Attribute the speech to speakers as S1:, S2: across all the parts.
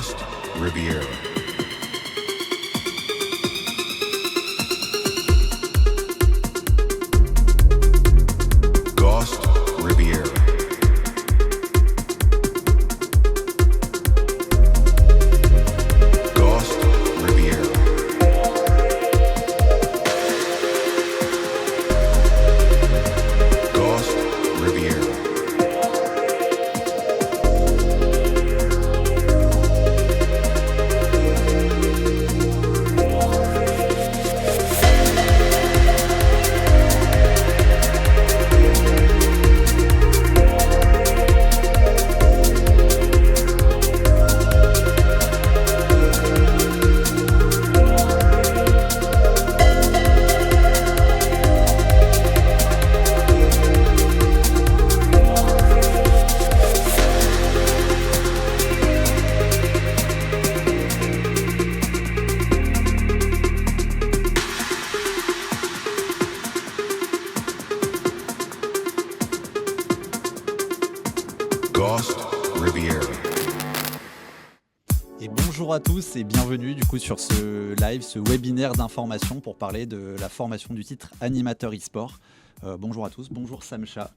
S1: Ghost Riviera. Ghost Riviera. Ghost Riviera. Ghost Riviera. Ghost Riviera.
S2: Et bonjour à tous et bienvenue du coup sur ce live, ce webinaire d'information pour parler de la formation du titre animateur e-sport. Bonjour à tous, bonjour Samcha.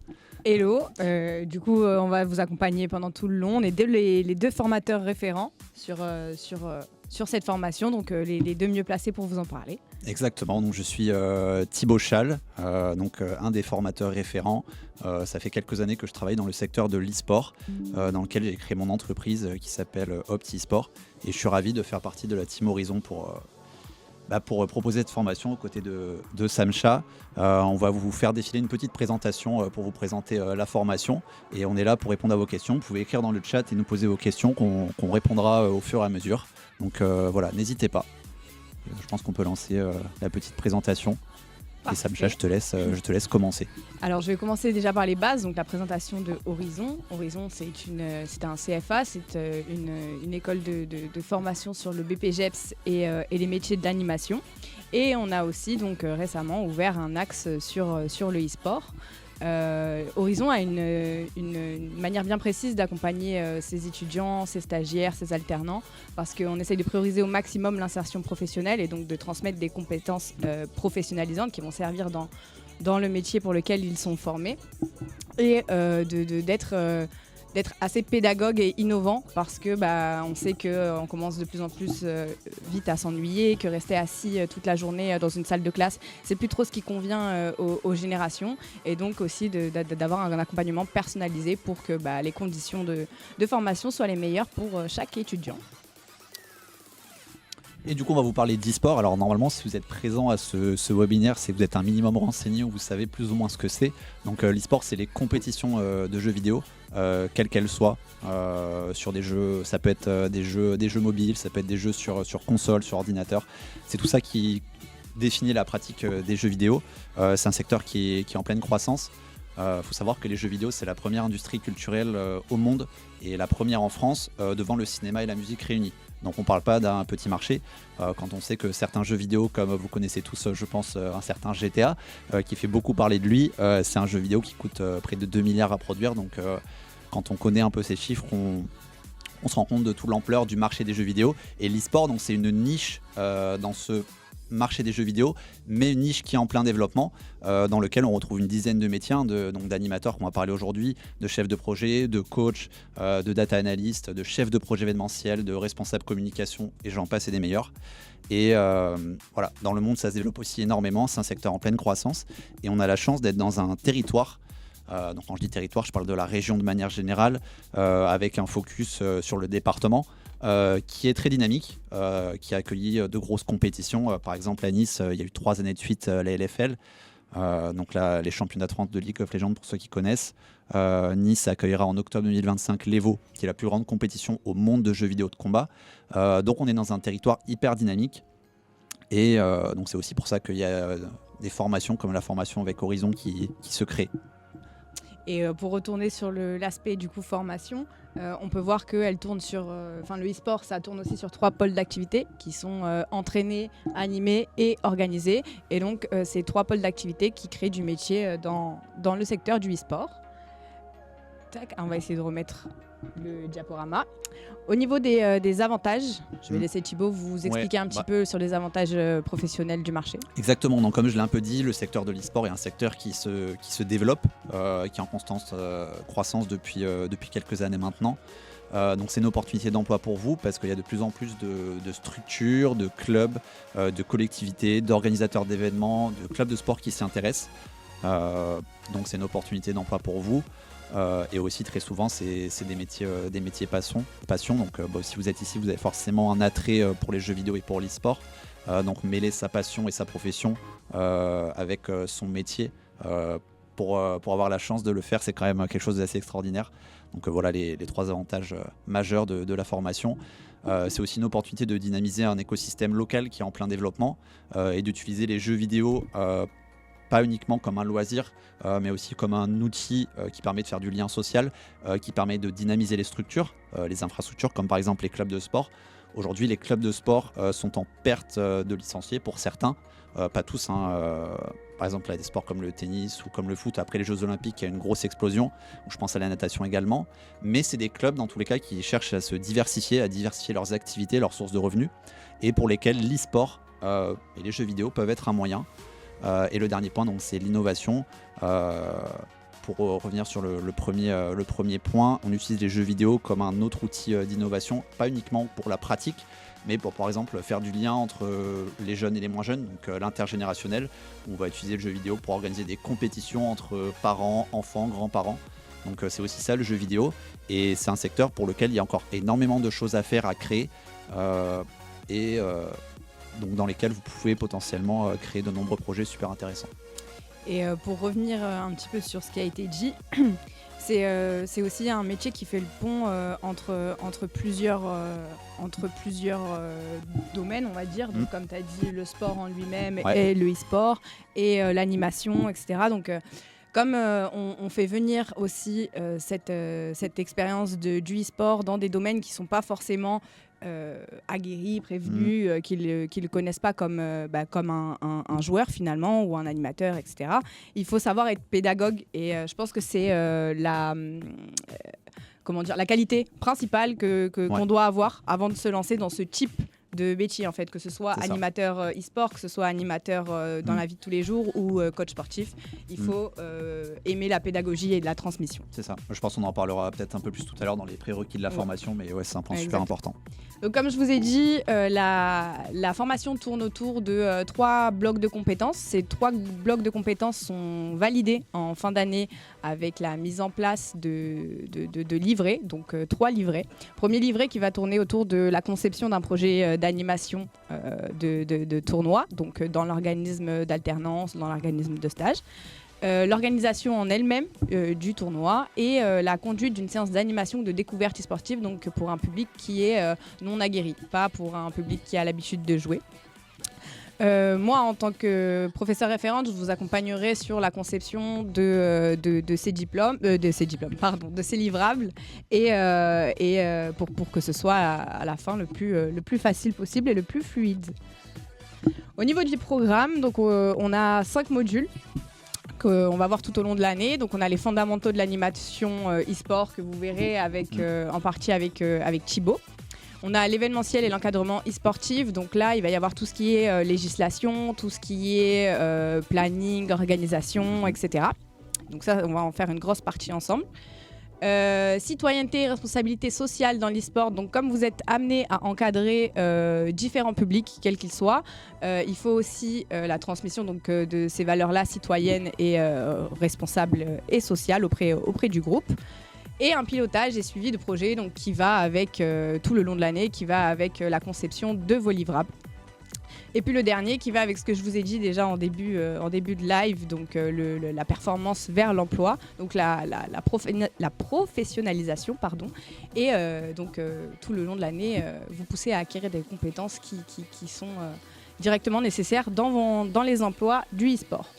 S3: Hello, on va vous accompagner pendant tout le long. On est les deux formateurs référents sur cette formation, donc les deux mieux placés pour vous en parler.
S2: Exactement, donc je suis Thibaut Schall, un des formateurs référents. Ça fait quelques années que je travaille dans le secteur de l'e-sport, dans lequel j'ai créé mon entreprise qui s'appelle Opti Sport. Et je suis ravi de faire partie de la Team Horizon pour proposer cette formation aux côtés de Samcha. On va vous faire défiler une petite présentation pour vous présenter la formation. Et on est là pour répondre à vos questions. Vous pouvez écrire dans le chat et nous poser vos questions qu'on répondra au fur et à mesure. Donc voilà, n'hésitez pas. Je pense qu'on peut lancer la petite présentation. Et Samcha, je te laisse commencer.
S3: Alors, je vais commencer déjà par les bases, donc la présentation de Horizon. Horizon, c'est un CFA, c'est une école de formation sur le BPGEPS et les métiers d'animation. Et on a aussi donc récemment ouvert un axe sur le e-sport. Horizon a une manière bien précise d'accompagner ses étudiants, ses stagiaires, ses alternants, parce qu'on essaye de prioriser au maximum l'insertion professionnelle et donc de transmettre des compétences professionnalisantes qui vont servir dans le métier pour lequel ils sont formés, et d'être assez pédagogue et innovant, parce que on sait qu'on commence de plus en plus vite à s'ennuyer, que rester assis toute la journée dans une salle de classe, c'est plus trop ce qui convient aux générations, et donc aussi d'avoir un accompagnement personnalisé pour que les conditions de formation soient les meilleures pour chaque étudiant.
S2: Et du coup, on va vous parler d'e-sport. Alors normalement, si vous êtes présent à ce webinaire, c'est que vous êtes un minimum renseigné ou vous savez plus ou moins ce que c'est. Donc l'e-sport, c'est les compétitions de jeux vidéo, quelles qu'elles soient, sur des jeux. Ça peut être des jeux mobiles, ça peut être des jeux sur console, sur ordinateur. C'est tout ça qui définit la pratique des jeux vidéo. C'est un secteur qui est en pleine croissance. Faut savoir que les jeux vidéo, c'est la première industrie culturelle au monde et la première en France devant le cinéma et la musique réunis. Donc on ne parle pas d'un petit marché, quand on sait que certains jeux vidéo, comme vous connaissez tous, je pense, un certain GTA, qui fait beaucoup parler de lui, c'est un jeu vidéo qui coûte près de 2 milliards à produire. Donc quand on connaît un peu ces chiffres, on se rend compte de toute l'ampleur du marché des jeux vidéo. Et l'e-sport, donc, c'est une niche dans ce marché des jeux vidéo, mais une niche qui est en plein développement, dans lequel on retrouve une dizaine de métiers, d'animateurs qu'on va parler aujourd'hui, de chefs de projet, de coach, de data analyst, de chefs de projet événementiel, de responsables communication, et j'en passe et des meilleurs. Et voilà, dans le monde, ça se développe aussi énormément, c'est un secteur en pleine croissance, et on a la chance d'être dans un territoire. Donc quand je dis territoire, je parle de la région de manière générale, avec un focus sur le département, qui est très dynamique, qui a accueilli de grosses compétitions. Par exemple à Nice, il y a eu 3 années de suite la LFL, donc là, les championnats de France de League of Legends pour ceux qui connaissent. Nice accueillera en octobre 2025 l'Evo, qui est la plus grande compétition au monde de jeux vidéo de combat. Donc on est dans un territoire hyper dynamique, et donc c'est aussi pour ça qu'il y a des formations comme la formation avec Horizon qui se créent.
S3: Et pour retourner sur l'aspect du coup formation, on peut voir qu'elle tourne sur, le e-sport, ça tourne aussi sur 3 pôles d'activité qui sont entraînés, animés et organisés. Et donc ces 3 pôles d'activité qui créent du métier dans le secteur du e-sport. Tac, on va essayer de remettre le diaporama. Au niveau des avantages, je vais laisser Thibaut vous expliquer un petit peu sur les avantages professionnels du marché.
S2: Exactement, donc comme je l'ai un peu dit, le secteur de l'e-sport est un secteur qui se développe, qui est en constante croissance depuis quelques années maintenant. Donc c'est une opportunité d'emploi pour vous parce qu'il y a de plus en plus de structures, de clubs, de collectivités, d'organisateurs d'événements, de clubs de sport qui s'y intéressent. Donc c'est une opportunité d'emploi pour vous. Et aussi très souvent c'est des métiers passion. Donc si vous êtes ici, vous avez forcément un attrait pour les jeux vidéo et pour l'e-sport. Donc mêler sa passion et sa profession avec son métier pour avoir la chance de le faire, c'est quand même quelque chose d'assez extraordinaire. Donc voilà les 3 avantages majeurs de la formation. C'est aussi une opportunité de dynamiser un écosystème local qui est en plein développement et d'utiliser les jeux vidéo pas uniquement comme un loisir, mais aussi comme un outil qui permet de faire du lien social, qui permet de dynamiser les structures, les infrastructures, comme par exemple les clubs de sport. Aujourd'hui, les clubs de sport sont en perte de licenciés pour certains, pas tous. Par exemple, il y a des sports comme le tennis ou comme le foot. Après les Jeux Olympiques, il y a une grosse explosion. Je pense à la natation également. Mais c'est des clubs, dans tous les cas, qui cherchent à se diversifier, à diversifier leurs activités, leurs sources de revenus, et pour lesquels l'e-sport et les jeux vidéo peuvent être un moyen. Et le dernier point, donc, c'est l'innovation. Pour revenir sur le premier point, on utilise les jeux vidéo comme un autre outil d'innovation, pas uniquement pour la pratique, mais pour par exemple faire du lien entre les jeunes et les moins jeunes, donc l'intergénérationnel. On va utiliser le jeu vidéo pour organiser des compétitions entre parents, enfants, grands-parents. Donc c'est aussi ça le jeu vidéo, et c'est un secteur pour lequel il y a encore énormément de choses à faire, à créer, donc dans lesquels vous pouvez potentiellement créer de nombreux projets super intéressants.
S3: Et pour revenir un petit peu sur ce qui a été dit, c'est aussi un métier qui fait le pont entre plusieurs domaines, on va dire. Donc, comme tu as dit, le sport en lui-même et le e-sport et l'animation, etc. Donc, comme on fait venir aussi cette expérience du e-sport dans des domaines qui ne sont pas forcément aguerris, prévenus, qu'ils ne connaissent pas comme un joueur finalement ou un animateur, etc. Il faut savoir être pédagogue, et je pense que c'est la qualité principale qu'on doit avoir avant de se lancer dans ce type de métier, en fait, que ce soit animateur e-sport, que ce soit animateur dans la vie de tous les jours ou coach sportif. Il faut aimer la pédagogie et la transmission.
S2: C'est ça. Je pense qu'on en parlera peut-être un peu plus tout à l'heure dans les prérequis de la formation, mais c'est un point super important.
S3: Donc, comme je vous ai dit, la formation tourne autour de 3 blocs de compétences. Ces 3 blocs de compétences sont validés en fin d'année avec la mise en place de livrets, donc 3 livrets. Premier livret qui va tourner autour de la conception d'un projet d'animation de tournoi, donc dans l'organisme d'alternance, dans l'organisme de stage. L'organisation en elle-même du tournoi et la conduite d'une séance d'animation de découverte e-sportive, donc pour un public qui est non aguerri, pas pour un public qui a l'habitude de jouer. Moi, en tant que professeur référente, je vous accompagnerai sur la conception de ces livrables et pour que ce soit à la fin le plus facile possible et le plus fluide. Au niveau du programme, donc, on a 5 modules qu'on va voir tout au long de l'année. Donc on a les fondamentaux de l'animation e-sport que vous verrez en partie avec Thibaut. On a l'événementiel et l'encadrement e-sportif. Donc là, il va y avoir tout ce qui est législation, tout ce qui est planning, organisation, etc. Donc ça, on va en faire une grosse partie ensemble. Citoyenneté et responsabilité sociale dans l'e-sport. Donc comme vous êtes amené à encadrer différents publics, quels qu'ils soient, il faut aussi la transmission donc, de ces valeurs-là citoyennes et responsables et sociales auprès du groupe. Et un pilotage et suivi de projet donc, qui va avec tout le long de l'année, qui va avec la conception de vos livrables. Et puis le dernier qui va avec ce que je vous ai dit déjà en début de live, donc la performance vers l'emploi, donc la professionnalisation, pardon, et donc tout le long de l'année, vous poussez à acquérir des compétences qui sont directement nécessaires dans les emplois du e-sport.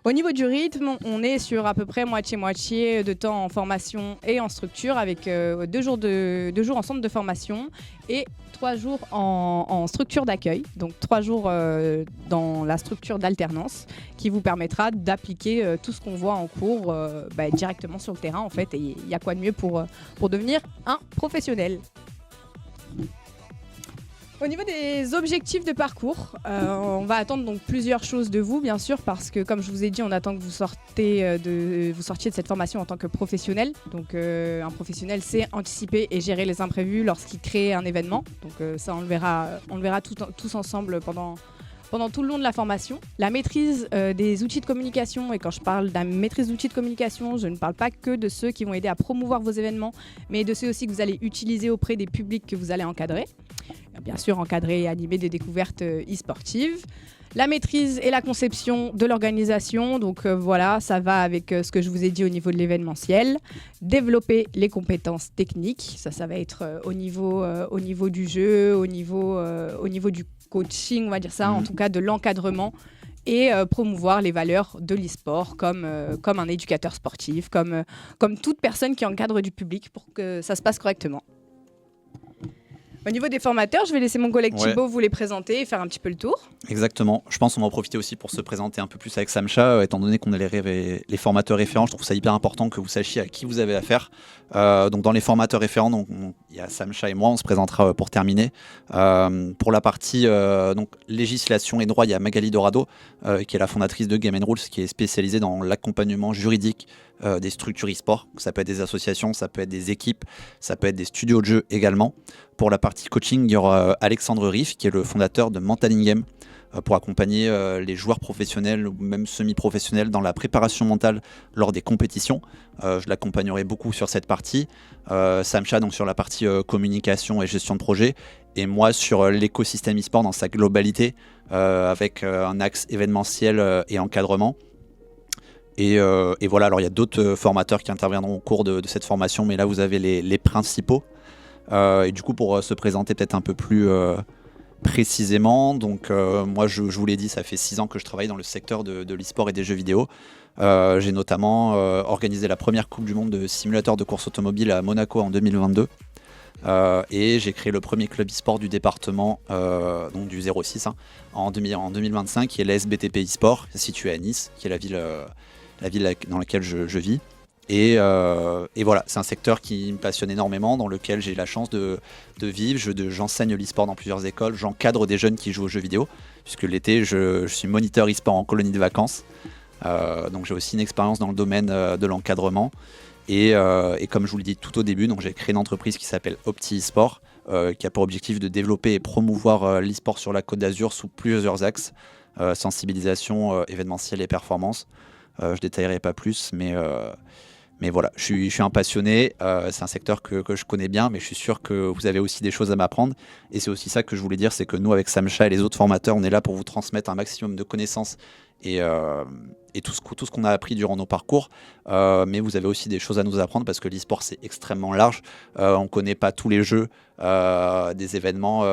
S3: Au niveau du rythme, on est sur à peu près moitié-moitié de temps en formation et en structure avec 2 jours en centre de formation et 3 jours en structure d'accueil. Donc 3 jours dans la structure d'alternance qui vous permettra d'appliquer tout ce qu'on voit en cours directement sur le terrain en fait. Et il y a quoi de mieux pour devenir un professionnel. Au niveau des objectifs de parcours, on va attendre donc plusieurs choses de vous, bien sûr, parce que comme je vous ai dit, on attend que vous sortiez de cette formation en tant que professionnel. Donc un professionnel, c'est anticiper et gérer les imprévus lorsqu'il crée un événement. Donc ça, on le verra tous ensemble pendant tout le long de la formation. La maîtrise des outils de communication, et quand je parle de maîtrise d'outils de communication, je ne parle pas que de ceux qui vont aider à promouvoir vos événements, mais de ceux aussi que vous allez utiliser auprès des publics que vous allez encadrer. Bien sûr, encadrer et animer des découvertes e-sportives. La maîtrise et la conception de l'organisation, donc voilà, ça va avec ce que je vous ai dit au niveau de l'événementiel. Développer les compétences techniques, ça va être au niveau du jeu, au niveau du coaching, on va dire ça, en tout cas de l'encadrement, et promouvoir les valeurs de l'e-sport comme un éducateur sportif, comme toute personne qui encadre du public pour que ça se passe correctement. Au niveau des formateurs, je vais laisser mon collègue Thibaut vous les présenter et faire un petit peu le tour.
S2: Exactement. Je pense qu'on va en profiter aussi pour se présenter un peu plus avec Samcha, étant donné qu'on est les formateurs référents. Je trouve ça hyper important que vous sachiez à qui vous avez affaire. Donc dans les formateurs référents, il y a Samcha et moi, on se présentera pour terminer. Pour la partie donc, législation et droit, il y a Magali Dorado, qui est la fondatrice de Game & Rules, qui est spécialisée dans l'accompagnement juridique des structures e-sport. Ça peut être des associations, ça peut être des équipes, ça peut être des studios de jeux également. Pour la partie coaching, il y aura Alexandre Riff, qui est le fondateur de Mentaling Game, pour accompagner les joueurs professionnels ou même semi-professionnels dans la préparation mentale lors des compétitions. Je l'accompagnerai beaucoup sur cette partie. Samcha donc sur la partie communication et gestion de projet. Et moi sur l'écosystème e-sport dans sa globalité, avec un axe événementiel et encadrement. Et voilà, alors il y a d'autres formateurs qui interviendront au cours de cette formation, mais là vous avez les principaux. Et du coup, pour se présenter peut-être un peu plus précisément, donc moi je vous l'ai dit, ça fait 6 ans que je travaille dans le secteur de l'e-sport et des jeux vidéo. J'ai notamment organisé la première Coupe du Monde de simulateurs de course automobile à Monaco en 2022. Et j'ai créé le premier club e-sport du département, donc du 06, en 2025, qui est l'SBTP e-sport, situé à Nice, qui est la ville dans laquelle je vis. Et voilà, c'est un secteur qui me passionne énormément, dans lequel j'ai la chance de vivre. J'enseigne l'e-sport dans plusieurs écoles, j'encadre des jeunes qui jouent aux jeux vidéo, puisque l'été je suis moniteur e-sport en colonie de vacances. Donc j'ai aussi une expérience dans le domaine de l'encadrement. Et comme je vous l'ai dit tout au début, donc j'ai créé une entreprise qui s'appelle Opti e-sport, qui a pour objectif de développer et promouvoir l'e-sport sur la Côte d'Azur sous plusieurs axes, sensibilisation, événementiel et performance. Je détaillerai pas plus, mais voilà, je suis un passionné, c'est un secteur que je connais bien, mais je suis sûr que vous avez aussi des choses à m'apprendre. Et c'est aussi ça que je voulais dire, c'est que nous, avec Samcha et les autres formateurs, on est là pour vous transmettre un maximum de connaissances et tout ce qu'on a appris durant nos parcours. Mais vous avez aussi des choses à nous apprendre, parce que l'e-sport, c'est extrêmement large. On ne connaît pas tous les jeux, des événements.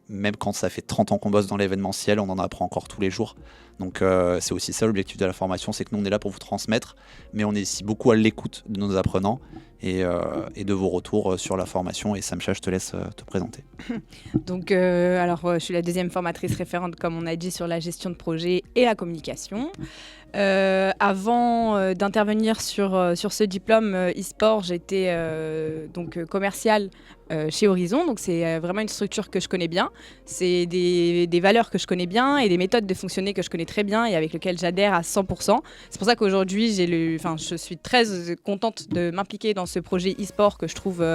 S2: Même quand ça fait 30 ans qu'on bosse dans l'événementiel, on en apprend encore tous les jours. Donc c'est aussi ça l'objectif de la formation, c'est que nous on est là pour vous transmettre, mais on est ici beaucoup à l'écoute de nos apprenants et de vos retours sur la formation. Et Samcha, je te laisse te présenter.
S3: Donc je suis la deuxième formatrice référente, comme on a dit, sur la gestion de projet et la communication. Avant d'intervenir sur ce diplôme e-sport, j'étais commerciale chez Horizon, donc c'est vraiment une structure que je connais bien. C'est des valeurs que je connais bien et des méthodes de fonctionner que je connais très bien et avec lesquelles j'adhère à 100%. C'est pour ça qu'aujourd'hui, je suis très contente de m'impliquer dans ce projet e-sport que je trouve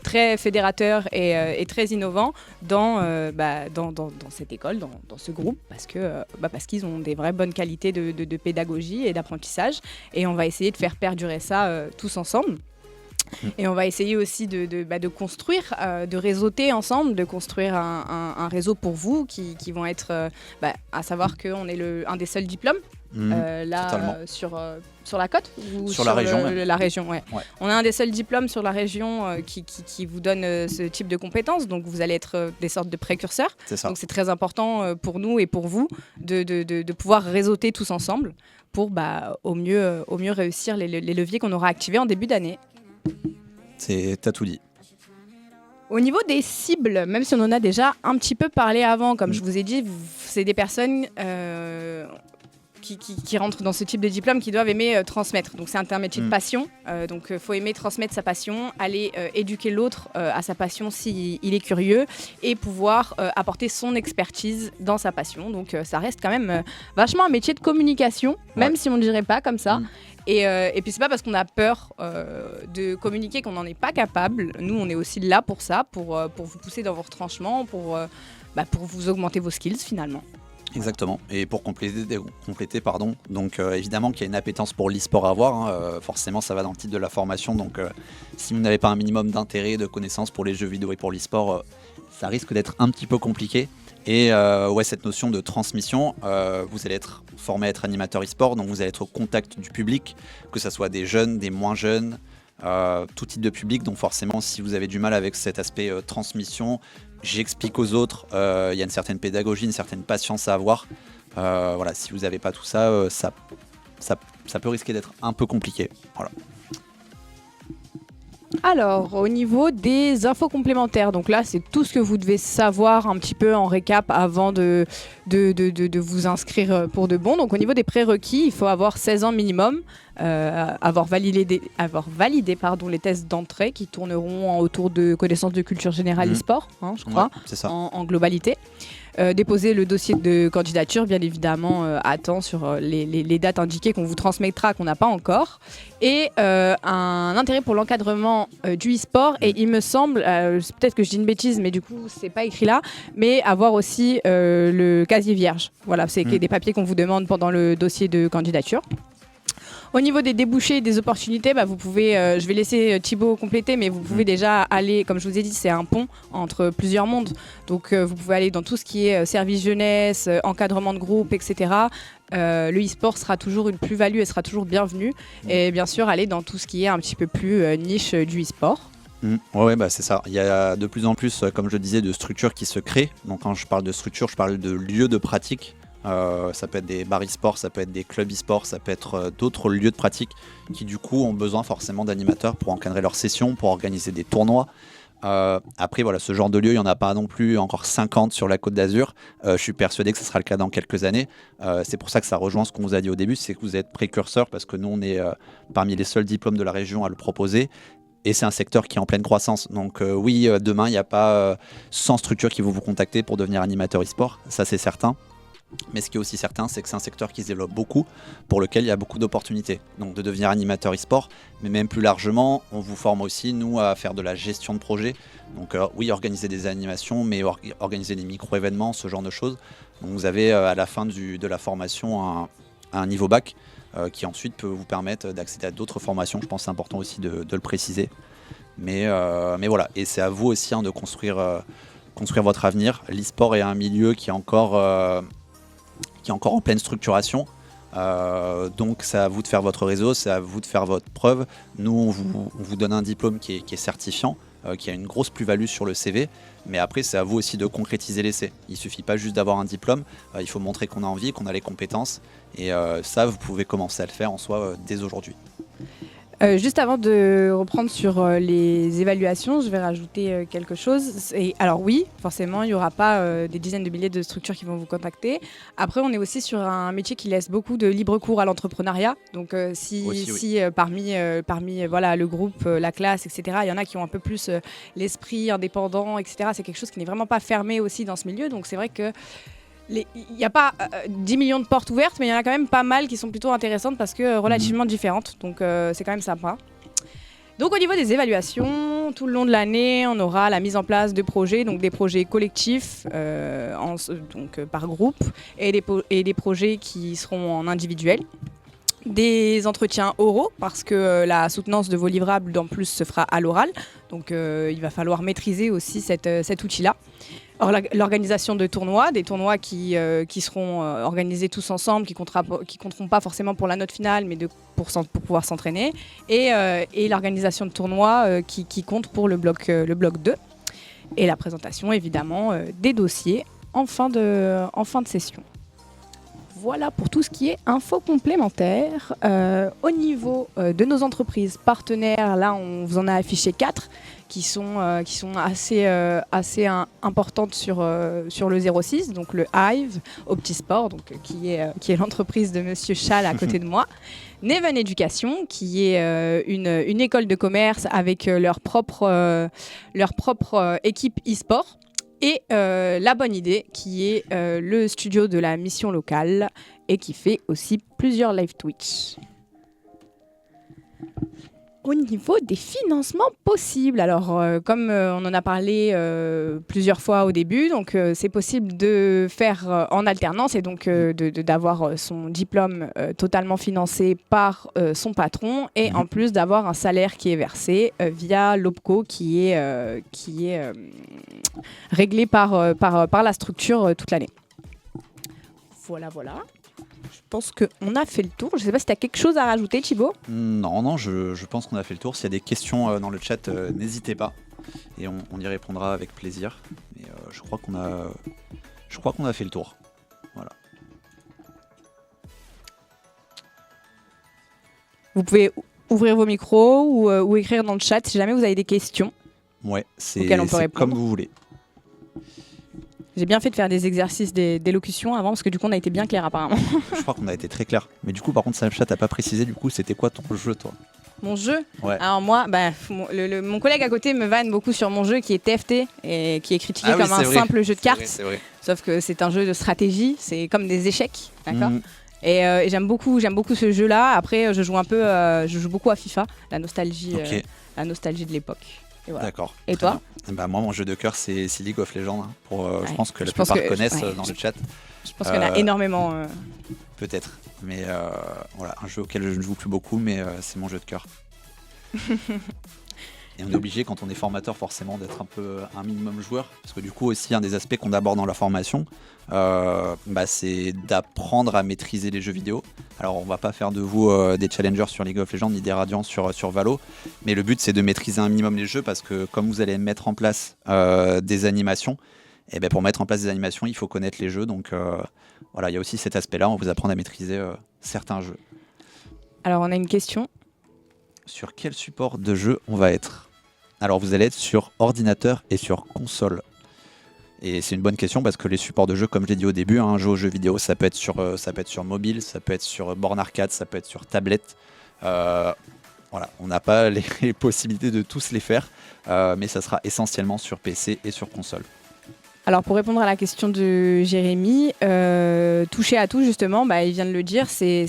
S3: très fédérateur et très innovant dans cette école, dans ce groupe, parce qu'ils ont des vraies bonnes qualités de pédagogie et d'apprentissage, et on va essayer de faire perdurer ça tous ensemble. Et on va essayer aussi de construire, de réseauter ensemble, de construire un réseau pour vous qui vont être, à savoir qu'on est un des seuls diplômes
S2: Totalement.
S3: Sur la côte ou
S2: Sur la région, même.
S3: La région, ouais.
S2: Ouais.
S3: On a un des seuls diplômes sur la région qui vous donne ce type de compétences, donc vous allez être des sortes de précurseurs.
S2: C'est ça.
S3: Donc c'est très important pour nous et pour vous de pouvoir réseauter tous ensemble pour au mieux réussir les leviers qu'on aura activés en début d'année.
S2: T'as tout dit.
S3: Au niveau des cibles, même si on en a déjà un petit peu parlé avant, comme je vous ai dit, c'est des personnes qui rentrent dans ce type de diplôme qui doivent aimer transmettre. Donc c'est un métier de passion, donc il faut aimer transmettre sa passion, aller éduquer l'autre à sa passion s'il est curieux et pouvoir apporter son expertise dans sa passion. Donc ça reste quand même vachement un métier de communication, même si on ne dirait pas comme ça. Et puis c'est pas parce qu'on a peur de communiquer qu'on n'en est pas capable. Nous, on est aussi là pour ça, pour vous pousser dans vos retranchements, pour vous augmenter vos skills finalement.
S2: Exactement. Et pour compléter donc évidemment qu'il y a une appétence pour l'e-sport à avoir. Forcément, ça va dans le titre de la formation. Donc si vous n'avez pas un minimum d'intérêt, de connaissances pour les jeux vidéo et pour l'e-sport, ça risque d'être un petit peu compliqué. Et cette notion de transmission, vous allez être formé à être animateur e-sport, donc vous allez être au contact du public, que ce soit des jeunes, des moins jeunes, tout type de public. Donc forcément, si vous avez du mal avec cet aspect transmission, j'explique aux autres, il y a une certaine pédagogie, une certaine patience à avoir. Si vous n'avez pas tout ça, ça peut risquer d'être un peu compliqué. Voilà.
S3: Alors, au niveau des infos complémentaires, donc là, c'est tout ce que vous devez savoir un petit peu en récap avant de vous inscrire pour de bon. Donc, au niveau des prérequis, il faut avoir 16 ans minimum, avoir validé les tests d'entrée qui tourneront autour de connaissances de culture générale e-sport, je crois,
S2: c'est ça.
S3: en globalité. Déposer le dossier de candidature, bien évidemment, à temps sur les dates indiquées qu'on vous transmettra, qu'on n'a pas encore. Et un intérêt pour l'encadrement du e-sport. Et il me semble, peut-être que je dis une bêtise, mais du coup, c'est pas écrit là, mais avoir aussi le casier vierge. Voilà, c'est des papiers qu'on vous demande pendant le dossier de candidature. Au niveau des débouchés et des opportunités, vous pouvez, je vais laisser Thibaut compléter, mais vous pouvez déjà aller, comme je vous ai dit, c'est un pont entre plusieurs mondes. Donc vous pouvez aller dans tout ce qui est service jeunesse, encadrement de groupe, etc. Le e-sport sera toujours une plus-value et sera toujours bienvenu. Et bien sûr, aller dans tout ce qui est un petit peu plus niche du e-sport.
S2: Ouais, c'est ça. Il y a de plus en plus, comme je disais, de structures qui se créent. Donc quand je parle de structures, je parle de lieux de pratique. Ça peut être des bars e-sport, ça peut être des clubs e-sport, ça peut être d'autres lieux de pratique qui du coup ont besoin forcément d'animateurs pour encadrer leurs sessions, pour organiser des tournois. Après voilà, ce genre de lieu, il n'y en a pas non plus encore 50 sur la Côte d'Azur. Je suis persuadé que ce sera le cas dans quelques années. C'est pour ça que ça rejoint ce qu'on vous a dit au début, c'est que vous êtes précurseurs parce que nous on est parmi les seuls diplômes de la région à le proposer. Et c'est un secteur qui est en pleine croissance. Donc oui, demain, il n'y a pas 100 structures qui vont vous contacter pour devenir animateur e-sport, ça c'est certain. Mais ce qui est aussi certain, c'est que c'est un secteur qui se développe beaucoup, pour lequel il y a beaucoup d'opportunités. Donc de devenir animateur e-sport, mais même plus largement, on vous forme aussi, nous, à faire de la gestion de projet. Donc oui, organiser des animations, mais organiser des micro-événements, ce genre de choses. Donc vous avez à la fin de la formation un niveau bac, qui ensuite peut vous permettre d'accéder à d'autres formations. Je pense que c'est important aussi de le préciser. Mais voilà, et c'est à vous aussi de construire votre avenir. L'e-sport est un milieu qui est encore en pleine structuration. Donc c'est à vous de faire votre réseau, c'est à vous de faire votre preuve. Nous, on vous donne un diplôme qui est certifiant, qui a une grosse plus-value sur le CV. Mais après, c'est à vous aussi de concrétiser l'essai. Il ne suffit pas juste d'avoir un diplôme, il faut montrer qu'on a envie, qu'on a les compétences. Et ça, vous pouvez commencer à le faire en soi dès aujourd'hui.
S3: Juste avant de reprendre sur les évaluations, je vais rajouter quelque chose. Alors oui, forcément, il n'y aura pas des dizaines de milliers de structures qui vont vous contacter. Après, on est aussi sur un métier qui laisse beaucoup de libre cours à l'entrepreneuriat. Donc si parmi voilà, le groupe, la classe, etc., il y en a qui ont un peu plus l'esprit indépendant, etc., c'est quelque chose qui n'est vraiment pas fermé aussi dans ce milieu. Donc c'est vrai que il n'y a pas 10 millions de portes ouvertes, mais il y en a quand même pas mal qui sont plutôt intéressantes parce que relativement différentes. Donc c'est quand même sympa. Donc au niveau des évaluations, tout le long de l'année, on aura la mise en place de projets, donc des projets collectifs par groupe et des projets qui seront en individuel. des entretiens oraux parce que la soutenance de vos livrables en plus se fera à l'oral. Donc il va falloir maîtriser aussi cet outil-là. L'organisation de tournois, des tournois qui seront organisés tous ensemble, qui compteront pas forcément pour la note finale, mais pour pouvoir s'entraîner. Et l'organisation de tournois qui compte pour le bloc 2. Et la présentation, évidemment, des dossiers en fin de session. Voilà pour tout ce qui est info complémentaire. Au niveau de nos entreprises partenaires, là, on vous en a affiché 4 qui sont assez importantes sur le 06. Donc le Hive, Optisport, donc, qui est l'entreprise de Monsieur Chal à côté de moi. Neven Education, qui est une école de commerce avec leur propre équipe e-sport. Et La Bonne Idée, qui est le studio de la mission locale et qui fait aussi plusieurs live Twitch. Au niveau des financements possibles, alors comme on en a parlé plusieurs fois au début, donc c'est possible de faire en alternance et donc d'avoir son diplôme totalement financé par son patron et en plus d'avoir un salaire qui est versé via l'OPCO qui est réglé par la structure toute l'année. Voilà. Je pense qu'on a fait le tour. Je ne sais pas si tu as quelque chose à rajouter, Thibaut.
S2: Non, je pense qu'on a fait le tour. S'il y a des questions dans le chat, n'hésitez pas. Et on y répondra avec plaisir. Mais je crois qu'on a fait le tour. Voilà.
S3: Vous pouvez ouvrir vos micros ou écrire dans le chat si jamais vous avez des questions.
S2: Ouais, c'est comme vous voulez.
S3: J'ai bien fait de faire des exercices d'élocution avant parce que du coup on a été bien clair apparemment.
S2: Je crois qu'on a été très clair. Mais du coup par contre Snapchat t'as pas précisé du coup c'était quoi ton jeu toi?
S3: Mon jeu?
S2: Ouais.
S3: Alors moi, mon collègue à côté me vanne beaucoup sur mon jeu qui est TFT et qui est critiqué comme un simple jeu de cartes.
S2: C'est vrai.
S3: Sauf que c'est un jeu de stratégie, c'est comme des échecs, d'accord? Et j'aime beaucoup ce jeu-là. Après je joue beaucoup à FIFA, la nostalgie de l'époque. Et voilà.
S2: D'accord.
S3: Et toi?
S2: Moi, mon jeu de cœur, c'est League of Legends. Je pense que la plupart connaissent dans le chat.
S3: Je pense qu'il y en a énormément.
S2: Peut-être. Mais voilà, un jeu auquel je ne joue plus beaucoup, mais c'est mon jeu de cœur. Et on est obligé, quand on est formateur, forcément, d'être un minimum joueur. Parce que du coup, aussi, un des aspects qu'on aborde dans la formation, c'est d'apprendre à maîtriser les jeux vidéo. Alors, on va pas faire de vous des challengers sur League of Legends, ni des radiants sur Valo. Mais le but, c'est de maîtriser un minimum les jeux, parce que comme vous allez mettre en place des animations, et pour mettre en place des animations, il faut connaître les jeux. Donc, voilà, il y a aussi cet aspect-là, on va vous apprendre à maîtriser certains jeux.
S3: Alors, on a une question.
S2: Sur quel support de jeu on va être? Alors vous allez être sur ordinateur et sur console. Et c'est une bonne question parce que les supports de jeu, comme je l'ai dit au début, un jeu aux jeux vidéo, ça peut être sur mobile, ça peut être sur borne arcade, ça peut être sur tablette. Voilà, on n'a pas les possibilités de tous les faire, mais ça sera essentiellement sur PC et sur console.
S3: Alors pour répondre à la question de Jérémy, toucher à tout justement, il vient de le dire, c'est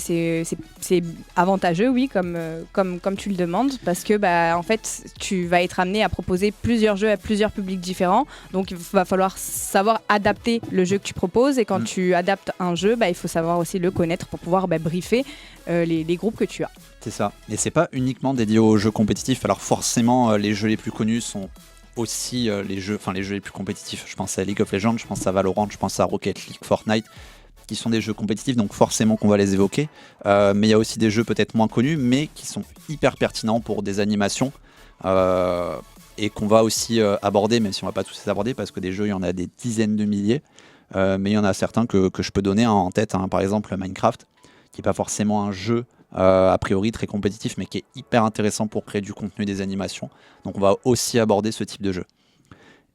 S3: avantageux, oui, comme tu le demandes, parce que en fait tu vas être amené à proposer plusieurs jeux à plusieurs publics différents, donc il va falloir savoir adapter le jeu que tu proposes, et quand tu adaptes un jeu, il faut savoir aussi le connaître pour pouvoir briefer les groupes que tu as.
S2: C'est ça, et c'est pas uniquement dédié aux jeux compétitifs, alors forcément les jeux les plus connus sont aussi les jeux les plus compétitifs. Je pense à League of Legends, je pense à Valorant, je pense à Rocket League, Fortnite, qui sont des jeux compétitifs, donc forcément qu'on va les évoquer. Mais il y a aussi des jeux peut-être moins connus, mais qui sont hyper pertinents pour des animations et qu'on va aussi aborder, même si on va pas tous les aborder, parce que des jeux, il y en a des dizaines de milliers. Mais il y en a certains que je peux donner en tête, par exemple Minecraft, qui n'est pas forcément un jeu a priori très compétitif, mais qui est hyper intéressant pour créer du contenu, des animations. Donc on va aussi aborder ce type de jeu.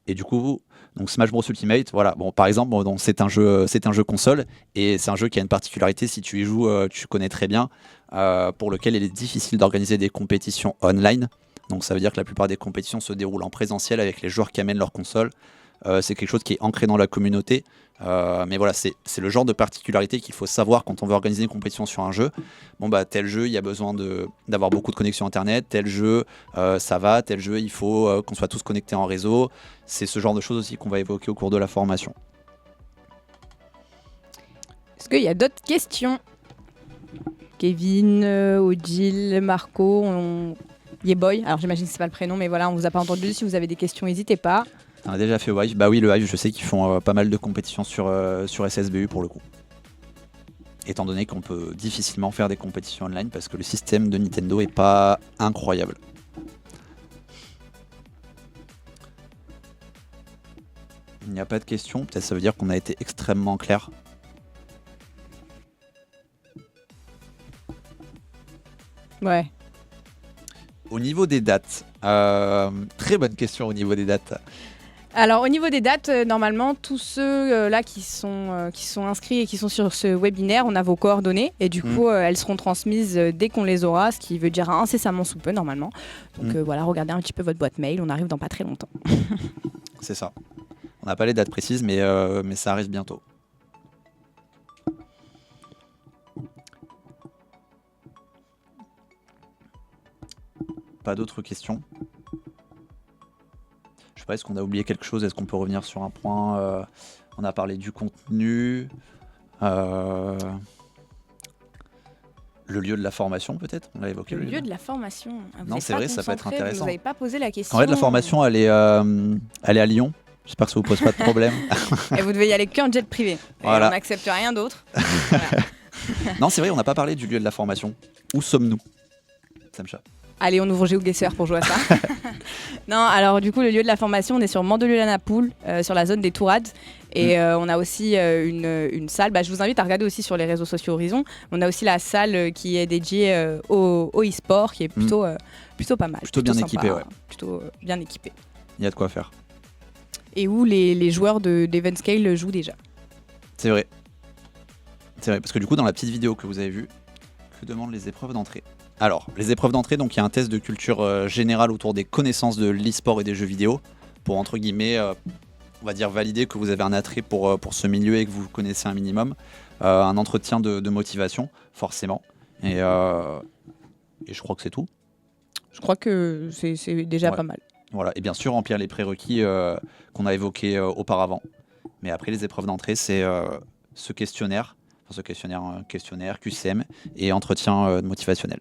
S2: Et du coup, donc Smash Bros Ultimate, voilà. Bon, par exemple, c'est un jeu console, et c'est un jeu qui a une particularité. Si tu y joues, tu connais très bien, pour lequel il est difficile d'organiser des compétitions online. Donc ça veut dire que la plupart des compétitions se déroulent en présentiel avec les joueurs qui amènent leur console. C'est quelque chose qui est ancré dans la communauté. Mais voilà, c'est le genre de particularité qu'il faut savoir quand on veut organiser une compétition sur un jeu. Tel jeu, il y a besoin d'avoir beaucoup de connexions internet. Tel jeu, ça va. Tel jeu, il faut qu'on soit tous connectés en réseau. C'est ce genre de choses aussi qu'on va évoquer au cours de la formation.
S3: Est-ce qu'il y a d'autres questions? Kevin, Odile, Marco, Yeboy. Alors j'imagine que c'est pas le prénom, mais voilà, on vous a pas entendu. Si vous avez des questions, n'hésitez pas.
S2: On a déjà fait Hive. Bah oui, le Hive, je sais qu'ils font pas mal de compétitions sur SSBU pour le coup. Étant donné qu'on peut difficilement faire des compétitions online parce que le système de Nintendo est pas incroyable. Il n'y a pas de questions, peut-être ça veut dire qu'on a été extrêmement clair.
S3: Ouais.
S2: Au niveau des dates, très bonne question au niveau des dates.
S3: Alors au niveau des dates, normalement tous ceux là qui sont inscrits et qui sont sur ce webinaire, on a vos coordonnées et du coup elles seront transmises dès qu'on les aura, ce qui veut dire incessamment sous peu normalement. Donc voilà, regardez un petit peu votre boîte mail, on arrive dans pas très longtemps.
S2: C'est ça. On n'a pas les dates précises mais ça arrive bientôt. Pas d'autres questions? Je sais pas, est-ce qu'on a oublié quelque chose? Est-ce qu'on peut revenir sur un point? On a parlé du contenu. Le lieu de la formation, peut-être? On l'a évoqué.
S3: Le lieu de la formation. Ah,
S2: non, c'est vrai, ça peut être intéressant.
S3: Vous n'avez pas posé la question.
S2: En fait, la formation, elle est à Lyon. J'espère que ça vous pose pas de problème.
S3: Et vous devez y aller qu'en jet privé.
S2: Voilà.
S3: On n'accepte rien d'autre. Voilà.
S2: Non, c'est vrai, on n'a pas parlé du lieu de la formation. Où sommes-nous, Samcha?
S3: Allez, on ouvre GeoGuessr pour jouer à ça. Non, alors du coup, le lieu de la formation, on est sur Mandelieu-la-Napoule, sur la zone des Tourades. Et on a aussi une salle. Bah, je vous invite à regarder aussi sur les réseaux sociaux Horizon. On a aussi la salle qui est dédiée au e-sport, qui est plutôt pas mal.
S2: Plutôt bien
S3: sympa,
S2: équipé, ouais.
S3: Plutôt bien équipé.
S2: Il y a de quoi faire.
S3: Et où les joueurs d'Evenscale jouent déjà.
S2: C'est vrai. C'est vrai, parce que du coup, dans la petite vidéo que vous avez vue, que demandent les épreuves d'entrée? Alors, les épreuves d'entrée, donc il y a un test de culture générale autour des connaissances de l'e-sport et des jeux vidéo pour, entre guillemets, on va dire valider que vous avez un attrait pour ce milieu et que vous connaissez un minimum. Un entretien de motivation, forcément. Et je crois que c'est tout.
S3: Je crois que c'est déjà pas mal.
S2: Voilà, et bien sûr, remplir les prérequis qu'on a évoqués auparavant. Mais après, les épreuves d'entrée, c'est ce questionnaire, QCM et entretien motivationnel.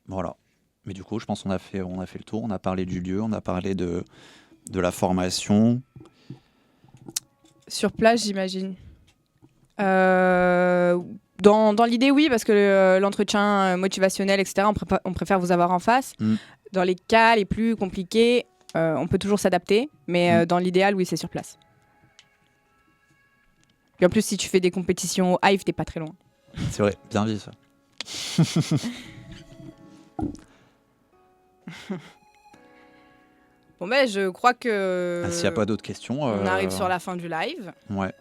S2: Voilà. Mais du coup, je pense qu'on a fait le tour. On a parlé du lieu, on a parlé de la formation.
S3: Sur place, j'imagine. Dans l'idée, oui, parce que l'entretien motivationnel, etc., on préfère vous avoir en face. Dans les cas les plus compliqués, on peut toujours s'adapter. Mais dans l'idéal, oui, c'est sur place. Et en plus, si tu fais des compétitions au Hive, t'es pas très loin.
S2: C'est vrai, bien dit ça.
S3: Bon ben, je crois que...
S2: S'il n'y a pas d'autres questions...
S3: On arrive sur la fin du live.
S2: Ouais.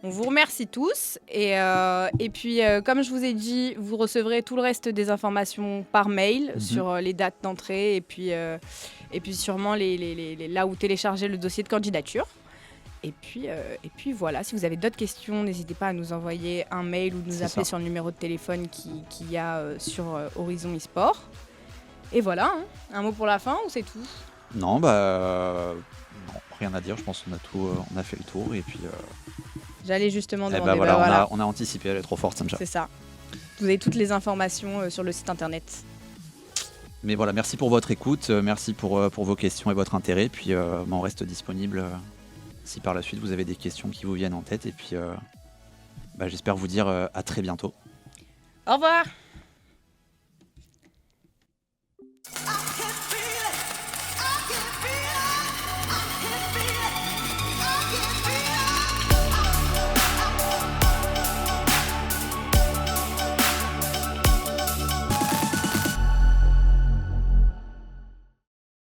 S3: On vous remercie tous. Et puis, comme je vous ai dit, vous recevrez tout le reste des informations par mail sur les dates d'entrée et puis sûrement là où télécharger le dossier de candidature. Et puis voilà, si vous avez d'autres questions, n'hésitez pas à nous envoyer un mail ou nous appeler sur le numéro de téléphone qu'il y a sur Horizon eSport. Et voilà, hein. Un mot pour la fin ou c'est tout?
S2: Non, non, rien à dire, je pense qu'on a fait le tour et puis...
S3: J'allais justement demander.
S2: Voilà, on a anticipé, elle est trop forte, Samcha.
S3: C'est ça. Vous avez toutes les informations sur le site internet.
S2: Mais voilà, merci pour votre écoute, merci pour vos questions et votre intérêt, puis on reste disponible si par la suite vous avez des questions qui vous viennent en tête, et puis j'espère vous dire à très bientôt.
S3: Au revoir.